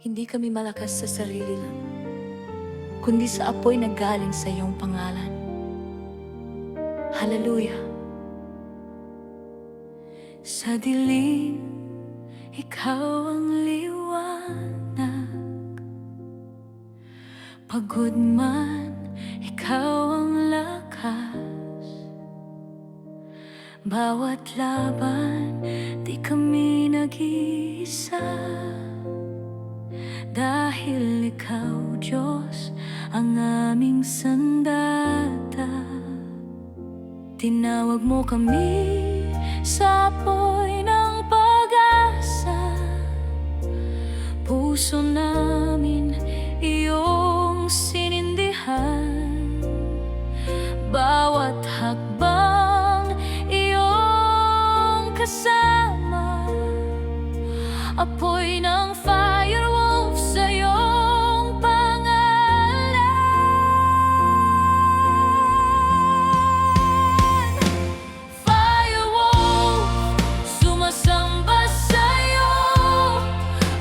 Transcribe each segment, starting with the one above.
Hindi kami malakas sa sarili lang, kundi sa apoy na galing sa iyong pangalan. Hallelujah! Sa dilim, ikaw ang liwanag. Pagod man, ikaw ang lakas. Bawat laban, di kami nag-iisa. Dahil ikaw, Diyos, ang aming sandata. Tinawag mo kami sa apoy ng pag-asa. Puso namin iyong sinindihan. Bawat hakbang iyong kasama. Apoy ng firewolf sa iyong pangalan. Firewolf, sumasamba sa iyo.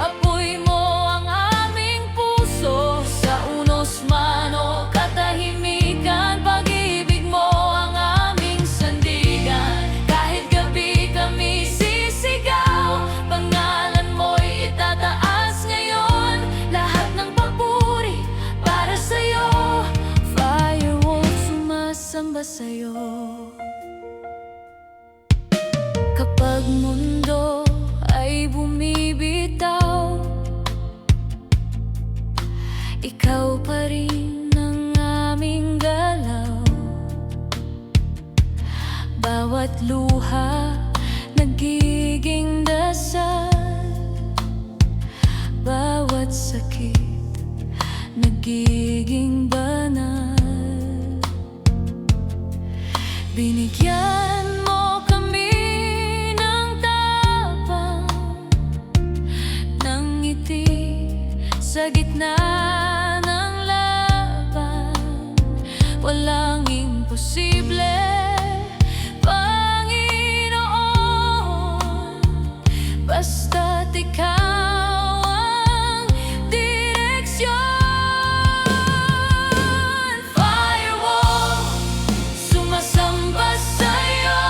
Apoy mo ang aming puso. Sa unos man o katahimikan, pag-ibig mo ang aming sandigan. Kahit gabi kami sisigaw, pangalan mo'y itataas ngayon. Lahat ng papuri para sa'yo. Firewolf, sumasamba sa'yo. Kapag mundo ay bumibitaw, ikaw pa rin ang aming galaw. Bawat luha nagiging dasal. Bawat sakit nagiging banal. Binigyan mo kami ng tapang, ng ngiti sa gitna ng laban. Walang imposible, Panginoon, basta't ikaw ang direksyon. Firewall, sumasamba sa'yo.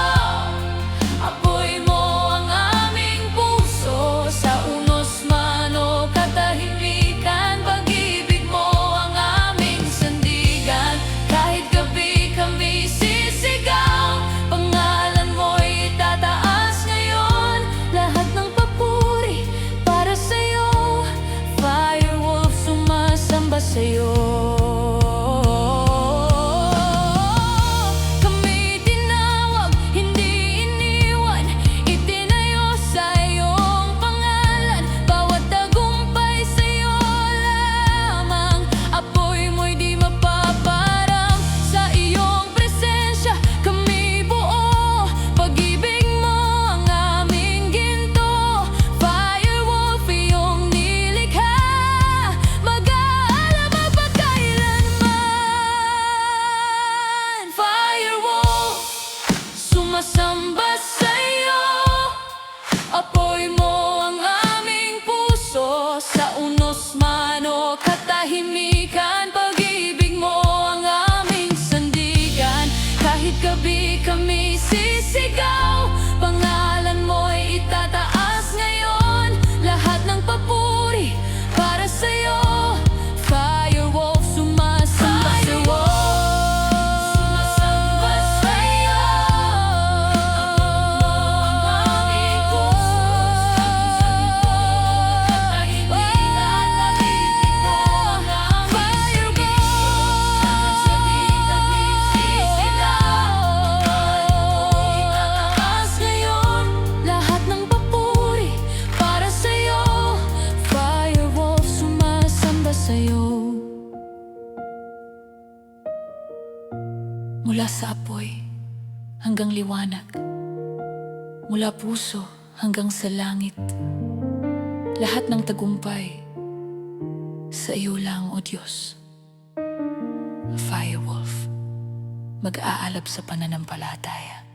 Apoy mo ang aming puso. Sa unos man o katahimikan, pag-ibig mo ang aming sandigan. Kahit gabi kami sisigaw, pangalan mo'y itataas ngayon. Lahat ng papuri para sa'yo. Firewolf, sumasamba sa'yo. Kami tinawag, hindi iniwan. Itinayo sa iyong pangalan. Bawat tagumpay sa'yo lamang. Apoy mo'y di mapaparang. Sa iyong presensya kami buo. Pag-ibig mo ang aming ginto. Firewolf, iyong nilikha. Mag-aalab magpakailanman. Firewolf, sumasamba sa'yo. Apoy mo ang aming puso. Sa unos man o katahimikan, pag-ibig mo ang aming sandigan. Kahit gabi kami sisigaw, pangalan mo'y itataas ngayon. Lahat ng papuri para sa'yo. Firewolf, sumasamba sa'yo. Sumasamba sa'yo. Aming puso. Itataas ngayon. Lahat ng papuri para sa'yo. Firewolf, sumasamba sa'yo. Mula sa apoy hanggang liwanag, mula puso hanggang sa langit, lahat ng tagumpay sa iyo lang, O Diyos. Firewolf, mag-aalab sa pananampalataya.